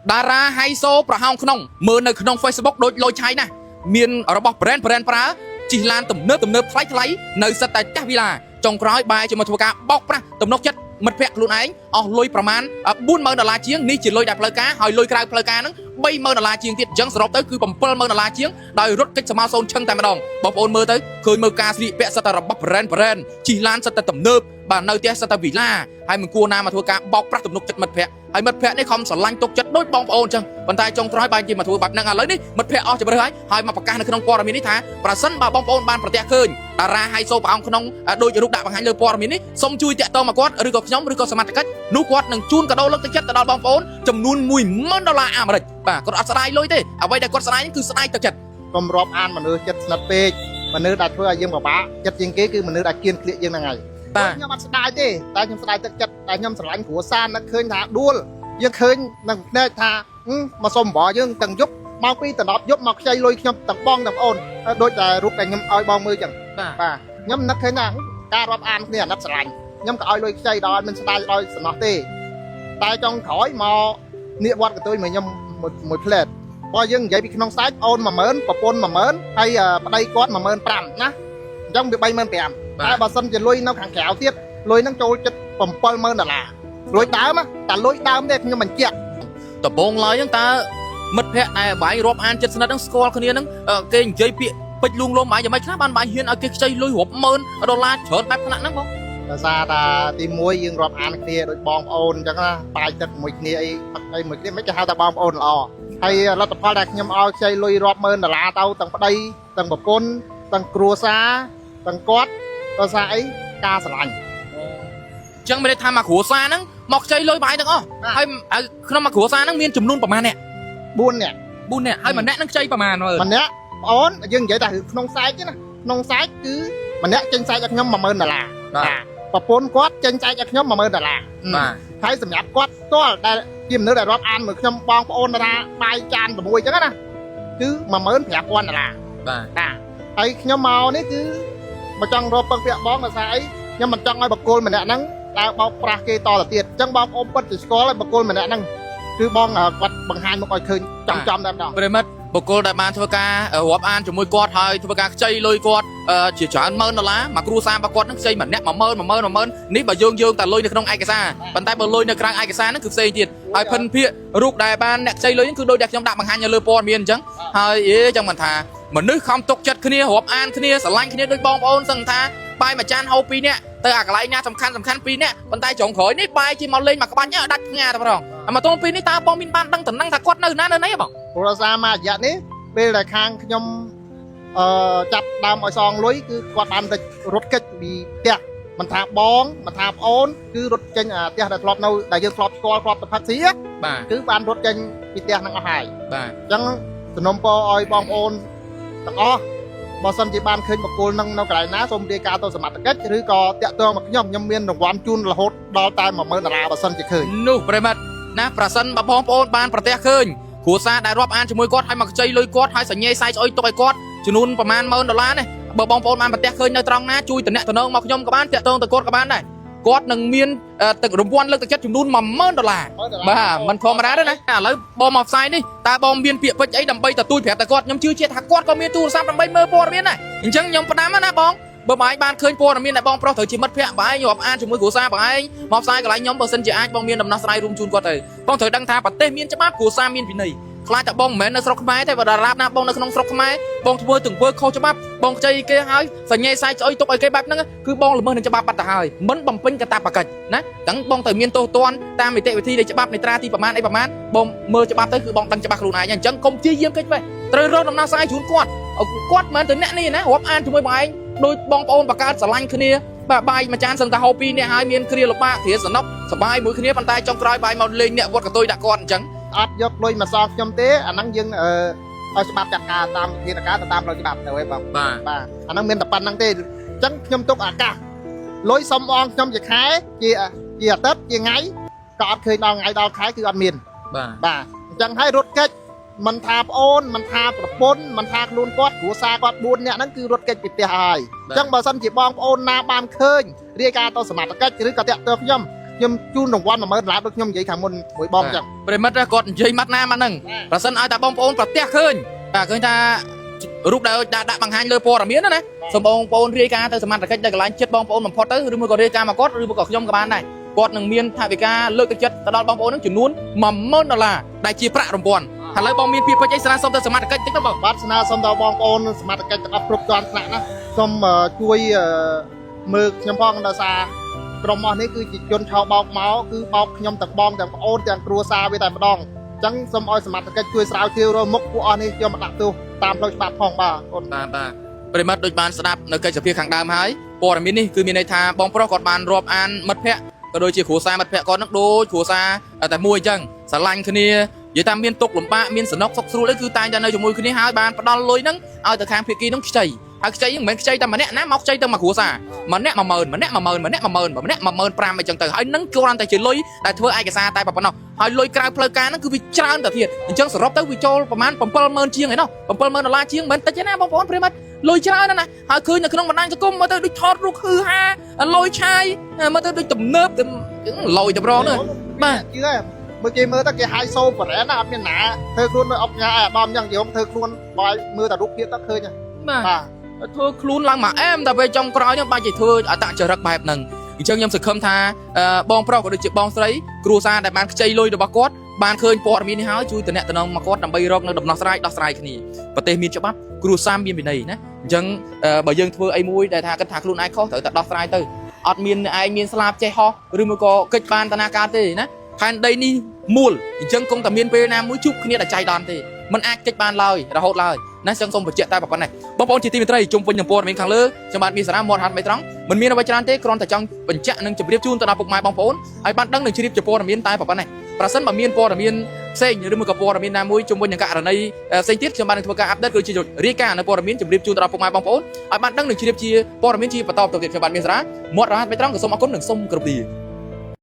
តារាហៃសូប្រហោងក្នុងមើលនៅក្នុង Facebook ដូចលុយឆៃណាមានរបស់ brand ប្រើជិះឡានទំនើបថ្លៃនៅសិតតែចាស់វិឡាចុងក្រោយបែរជាមកធ្វើការបោកប្រាស់ទំនុកចិត្តមិត្តភក្តិខ្លួនឯងអស់លុយប្រមាណ$40,000ជាងនេះជាលុយដែលផ្លូវការហើយលុយក្រៅផ្លូវការហ្នឹង$30,000ជាងទៀតអញ្ចឹងសរុបទៅគឺ$7,000ជាងដោយរត់កិច្ចសមោសូនឈឹងតែម្ដងបងប្អូនមើលទៅឃើញមើលការស្លៀកពាក់សិតតែរបស់ brand ជិះឡានសិតតែទំនើបបាទនៅផ្ទះសិតតែវិឡាហើយមិនគួរណាមកធ្វើការបោកប្រាស់ទំនុកចិត្តមិត្តភក្តិហើយមិត្តភក្តិនេះខំស្រឡាញ់ទុកចិត្តដូចបងប្អូនអញ្ចឹងប៉ុន្តែចុងក្រោយបែរជាមកធ្វើបែបហ្នឹងឥឡូវនេះមិត្តភក្តិអស់ជម្រើសហើយមកប្រកាសនៅក្នុងព័ត៌មាននេះថាប្រសិនបើបងប្អូនបានប្រទះឃើញតារាហៃសូប្រអងក្នុងដូចរូបដាក់បង្ហាញលើព័ត៌មាននេះសូមជួយតាក់ទងមកគាត់ឬក៏ខ្ញុំឬក៏សមត្ថកិច្ចនោះគាត់នឹងជូនកាដូលើកទឹកចិត្តទៅដល់បងប្អូនចំនួន$10,000អាមេរិកបាទគាត់អត់ស្ដាយលុយទេអ្វីដែលគាត់ស្ដាយនេះគឺស្ដាយទឹកចិត្តកុំរាប់អានមនុស្សចិត្តស្និទ្ធពេកមនុស្សដែលធ្វើឲ្យយើងពិបាកចិត្តជាងគេគឺមនុស្សដែលគៀនក្លៀកយើងហ្នឹងហើយខ្ញុំអត់ស្ដាយទេតែខ្ញុំស្ដាយទឹកចិត្តតែខ្ញុំស្រឡាញ់គ្រួសារនឹកឃើញថាដួលយើងឃើញនឹងភ្នែកថាមកសុំបរយើងទាំងយប់មកពីតំណប់យប់មកខ្ចីលុយខ្ញុំទាំងបងទាំងប្អូនដូចតែរូបដែលខ្ញុំឲ្យបងមើលចឹងបាទខ្ញុំនឹកឃើញថាការរាប់អានគ្នាអាណិតស្រឡាញ់ខ្ញុំក៏ឲ្យលុយខ្ចីដល់មិនស្ដាយដល់សំណោះទេតែចុងក្រោយមកនាគវត្តកតុយមកខ្ញុំមួយផ្លែតបើយើងនិយាយពីក្នុងសាច់អូន10000ប្រពន្ធ10000ហើយប្តីគាត់15000ណាអញ្ចឹងវា35000តែបើសិនជាលុយនៅខាងក្រៅទៀតលុយហ្នឹងចូលចិត្ត$7,000លុយដើមតែលុយដើមទេខ្ញុំបញ្ជាក់ដំបងឡើយហ្នឹងតើមិត្តភក្តិដែលបាយរាប់អានចិត្តស្និទ្ធហ្នឹងស្គាល់គ្នាហ្នឹងគេនិយាយពាក្យពេចលួងលោមបាយយ៉ាងម៉េចខ្លះបានបាយហ៊ានឲ្យគេខ្ចីលុយរាប់$10,000ច្រើនបែបថ្នាក់ហ្នឹងបងដោយសារថាទី1យើងរាប់អានគ្នាដូចបងប្អូនអញ្ចឹងណាបាយទឹកមួយគ្នាអីមួយគ្នាមិនគេហៅថាបងប្អូនល្អហើយលទ្ធផលដែលខ្ញុំឲ្យខ្ចីលុយរាប់$10,000ទៅទាំងប្តីទាំងប្រពន្ធទាំងគ្រួសារទាំងគាត់ដោយសារអីការស្រឡាញ់ចឹងមានន័យថាមកគ្រួសារហ្នឹងមកខ្ចីលុយបាយទាំងអស់ហើយក្នុងមួយគ្រួសារហ្នឹងមានចំនួនប្រមាណអ្នក4នាក់ហើយម្នាក់ហ្នឹងខ្ចីប្រមាណមើលម្នាក់បងអូនយើងនិយាយតែក្នុងសាច់ទេណាក្នុងសាច់គឺម្នាក់ចេញសាច់ឲ្យខ្ញុំ$10,000បាទប្រពន្ធគាត់ចេញចែកឲ្យខ្ញុំ$10,000បាទហើយសម្រាប់គាត់ផ្ទាល់ដែលជាមនុស្សដែលរាប់អានមើលខ្ញុំបងប្អូនថាបាយចាន6អញ្ចឹងណាគឺ$15,000បាទហើយខ្ញុំមកនេះគឺមកចង់រកពឹងពាក់បងដោយសារអីខ្ញុំមិនចង់ឲ្យបកគលម្នាក់ហ្នឹងដើរបោកប្រាស់គេតទៅទៀតអញ្ចឹងបងប្អូនពិតជាស្គាល់ឲ្យបកគលម្នាក់ហ្នឹងគឺបងគាត់បង្ហាញមកឲ្យឃើញចំតែម្ដងប្រិមិត្តបុគ្គលដែលបានធ្វើការរាប់អានជាមួយគាត់ហើយធ្វើការខ្ចីលុយគាត់ជាច្រើន$10,000មកគ្រួសាររបស់គាត់នឹងខ្ចីម្នាក់$10,000នេះបើយើងតែលុយនៅក្នុងឯកសារប៉ុន្តែបើលុយនៅក្រៅឯកសារហ្នឹងគឺផ្សេងទៀតហើយភិនភាគរូបដែលបានអ្នកខ្ចីលុយហ្នឹងគឺដូចដែលខ្ញុំដាក់បង្ហាញនៅលើព័ត៌មានអញ្ចឹងហើយចឹងមិនថាមនុស្សខំទុកចិត្តគ្នារាប់អានគ្នាស្រឡាញ់គ្នាដូចបងប្អូនសឹងថាបាយមួយចានហូប2នាក់ទៅអាកន្លែងណាសំខាន់2នាក់ប៉ុន្តែចុងក្រោយនេះបាយជាមកលេងមកក្បាច់ដាច់ផ្ងាតែម្ដងមកទល់ពេលនេះតើបងមានបានដឹងតំណែងថាគាត់នៅណានៅណីបងគ្រួសារមួយរយៈនេះពេលដែលខាងខ្ញុំចាប់ដើមឲ្យសងលុយគឺគាត់បានទៅរត់កិច្ចពីផ្ទះមិនថាបងមិនថាប្អូនគឺរត់ចេញផ្ទះដែលធ្លាប់នៅដែលយើងធ្លាប់ស្គាល់ធ្លាប់ទៅផឹកស៊ីបាទគឺបានរត់ចេញពីផ្ទះហ្នឹងអស់ហើយបាទអញ្ចឹងសំណុំពរឲ្យបងប្អូនទាំងអស់បើសិនជាបានឃើញបកគលនឹងនៅកន្លែងណាសូមរាយការណ៍ទៅសមត្ថកិច្ចឬក៏តាក់ទងមកខ្ញុំមានរង្វាន់ជូនរហូតដល់តែ$10,000បើសិនជាឃើញនោះប្រិមិត្តណាប្រសិនបើបងប្អូនបានប្រទះឃើញគ្រួសារដែលរាប់អានជាមួយគាត់ហើយមកខ្ចីលុយគាត់ហើយសញ្ញេសាយស្អុយទុកឲ្យគាត់ចំនួនប្រមាណ$10,000នេះបើបងប្អូនបានប្រទះឃើញនៅត្រង់ណាជួយតំណែងមកខ្ញុំក៏បានតាក់ទងទៅគាត់ក៏បានដែរគាត់នឹងមានទឹករង្វាន់លើកទឹកចិត្តចំនួន$10,000បាទមិនធម្មតាទេណាឥឡូវបងមកផ្សាយនេះតើបងមានពាក្យពេចន៍អីដើម្បីទទួលប្រាប់តែគាត់ខ្ញុំជឿជាក់ថាគាត់ក៏មានទូរស័ព្ទដើម្បីមើលព័ត៌មានដែរអញ្ចឹងខ្ញុំផ្ដាំណាបងបើបងឯងបានឃើញព័ត៌មានដែលបងប្រុសត្រូវជាមិត្តភក្តិបងឯងរាប់អានជាមួយគ្រួសារបងឯងមកផ្សាយកន្លែងខ្ញុំបើសិនជាអាចបងមានដំណោះស្រាយរួមជូនគាត់ទៅបងត្រូវដឹងថាប្រទេសមានច្បាប់គ្រួសារមានវិន័យខ្លាចតែបងមិនមែននៅស្រុកខ្មែរទេបើតារាបណាបងនៅក្នុងស្រុកខ្មែរបងធ្វើទង្វើខុសច្បាប់បងខ្ចីគេហើយសញ្ញេសាយស្អុយទុកឲ្យគេបែបហ្នឹងគឺបងល្មើសនឹងច្បាប់បាត់ទៅហើយមិនបំពេញកាតព្វកិច្ចណាទាំងបងត្រូវមានទោសទណ្ឌតាមនីតិវិធីនៃច្បាប់នៃត្រាទីប្រមាណអីប្រមាណបងមើលច្បាប់ទៅគឺបងដឹងច្បាស់ខ្លួនឯងអញ្ចឹងកុំព្យាយាមគេពេកត្រូវរកដំណោះស្រាយជូនគាត់គាត់មិនមែនទៅអ្នកនេះណារាប់អានជាមួយបងឯងដូចបងប្អូនបង្កើតស្រឡាញ់គ្នាបាទបាយមួយចានសឹងតែហូប2នាក់ហើយមានគ្រាលំបាកគ្រាសំណុកសប្បាយមួយគ្នាប៉ុន្តែចុងក្រោយបាយមកលេងអ្នកវត្តកតុយដាក់គាត់អញ្ចឹងអត់យកលុយមកសងខ្ញុំទេអាហ្នឹងយើងឲ្យច្បាប់ចាត់ការតាមវិធានការទៅតាមផ្លូវច្បាប់ទៅឯងបងបាទអាហ្នឹងមានតែប៉ុណ្្នឹងទេអញ្ចឹងខ្ញុំទុកឱកាសលុយសុំអងខ្ញុំជាខែជាអាទិត្យជាថ្ងៃក៏អត់ឃើញដល់ថ្ងៃដល់ខែគឺអត់មានបាទអញ្ចឹងហើយរត់កិច្ចមិនថាប្អូនមិនថាប្រពន្ធមិនថាខ្លួនគាត់គ្រួសារគាត់4នាក់ហ្នឹងគឺរត់កិច្ចពីផ្ទះហើយអញ្ចឹងបើសិនជាបងប្អូនណាបានឃើញរាយការណ៍ទៅសមត្ថកិច្ចឬក៏តាក់ទងខ្ញុំ ខ្ញុំជូនរង្វាន់10000 ដុល្លារដូចខ្ញុំនិយាយខាងមុនមួយបងចឹង ប្រិមិត្តគាត់និយាយម៉ាត់ណាម៉ាត់ហ្នឹងប្រសិនឲ្យតែបងប្អូនប្រទះឃើញតែឃើញថារូបដែលដាក់បង្ហាញលើព័ត៌មានណាសូមបងប្អូនរាយការណ៍ទៅសមត្ថកិច្ចដែលកន្លែងចិត្តបងប្អូនបំផុតទៅឬមួយក៏រាយការណ៍មកគាត់ឬមួយក៏ខ្ញុំក៏បានដែរគាត់នឹងមានថវិកាលើកទឹកចិត្តទៅដល់បងប្អូននឹងចំនួន10000 ដុល្លារដែលជាប្រាក់រង្វាន់ឥឡូវបងមានពាក្យពេចន៍អីស្នើសុំទៅសមត្ថកិច្ចតិចទៅបង បាទស្នើសុំដល់បងប្អូនសមត្ថកិច្ចទាំងអស់គ្រប់ជាន់ថ្នាក់ណាសូមជួយមើលខ្ញុំផងដោយសារក្រុមអស់នេះគឺជាជនឆោបោកមកគឺបោកខ្ញុំទាំងបងទាំងប្អូនទាំងគ្រួសារវាតែម្ដងអញ្ចឹងសូមឲ្យសមត្ថកិច្ចជួយស្រាវជ្រាវរកមុខពួកអស់នេះយកមកដាក់ទោសតាមផ្លូវច្បាប់ផងបាទអូន បាទប្រិមិត្តដូចបានស្ដាប់នៅកិច្ចសភាខាងដើមហើយព័ត៌មាននេះគឺមានន័យថាបងប្រុសគាត់បានរាប់អានមិត្តភ័ក្តិក៏ដូចជាគ្រួសារមិត្តភ័ក្តិគាត់នឹងដូចគ្រួសារតែមួយអញ្ចឹងស្រឡាញ់គ្នានិយាយថាមានទុកលំបាកមានសំណុកសុខស្រួលអីគឺតែងតែនៅជាមួយគ្នាហើយបានផ្ដល់លុយហ្នឹងឲ្យទៅខាងភាគីហ្នឹងខ្ចីហើយខ្ចីហ្នឹងមិនមែនខ្ចីតែម្នាក់ណាមកខ្ចីទៅមកគ្រួសារម្នាក់10000ម្នាក់10000ម្នាក់10000ម្នាក់15000អីចឹងទៅហើយនឹងគ្រាន់តែជាលុយដែលធ្វើឯកសារតែប៉ុណ្ណោះហើយលុយក្រៅផ្លូវការហ្នឹងគឺវាច្រើនទៅទៀតអញ្ចឹងសរុបទៅវាចូលប្រហែល70000ជាងឯណោះ70000 ដុល្លារជាងមិនតិចទេណាបងប្អូនប្រិមត្តលុយច្រើនណាស់ហើយឃើញនៅក្នុងបណ្ដាញសង្គមមកទៅដូចថតរូបគឺហាលុយឆាយមកទៅដូចទំនើបទៅលុយតម្រងនោះបាទ ជឿមើលគេមើលទៅគេហាយសូបរ៉ែណាអត់មានណាធ្វើខ្លួននៅអបញ៉ាអាដាមអញ្ចឹងយកធ្វើខ្លួនបាយមើលតែរូបភាពទៅឃើញបាទធ្វើខ្លួនឡើងមកអែមតែពេលចុងក្រោយហ្នឹងបាច់ទៅធ្វើអតចរិតបែបហ្នឹងអញ្ចឹងខ្ញុំសង្ឃឹមថាបងប្រុសក៏ដូចជាបងស្រីគ្រួសារដែលបានខ្ចីលុយរបស់គាត់បានឃើញព័ត៌មាននេះហើយជួយតំណែងមកគាត់ដើម្បីរកនៅដំណោះស្រាយដោះស្រាយគ្នាប្រទេសមានច្បាប់គ្រួសារមានវិន័យណាអញ្ចឹងបើយើងធ្វើអីមួយដែលថាគិតថាខ្លួនឯងខុសត្រូវតែដោះស្រាយទៅអត់មានឯងមានស្លាប់ចេះហោះឬមួយក៏កិច្ចបានតនាការទេណាផែនដីនេះមូលអញ្ចឹងគង់តែមានពេលណាមួយជួបគ្នាដែលចៃដន្យទេมันអាចកិច្ចបានឡើយរហូតឡើយណាចឹងសូមបញ្ជាក់តែប៉ុណ្ណេះបងប្អូនជាទីមេត្រីជុំវិញនឹងព័ត៌មានខាងលើខ្ញុំបាទមានសារៈមាត់ហាត់មេត្រង់មិនមានអ្វីច្រើនទេគ្រាន់តែចង់បញ្ជាក់និងជម្រាបជូនទៅដល់ពុកម៉ែបងប្អូនឲ្យបានដឹងនិងជ្រាបជាព័ត៌មានតែប៉ុណ្ណេះប្រសិនបើមានព័ត៌មានផ្សេងឬមួយក៏ព័ត៌មានណាមួយជុំវិញនឹងករណីផ្សេងទៀតខ្ញុំបាននឹងធ្វើការអាប់ដេតគឺជារាយការណ៍នៅព័ត៌មានជម្រាបជូនទៅដល់ពុកម៉ែបងប្អូនឲ្យបានដឹងនិងជ្រាបជាព័ត៌មានជាបន្តទៅទៀតខ្ញុំបាទមានសារៈមាត់ហាត់មេត្រង់ក៏សូមអរគុណនិងសូមគោរពលា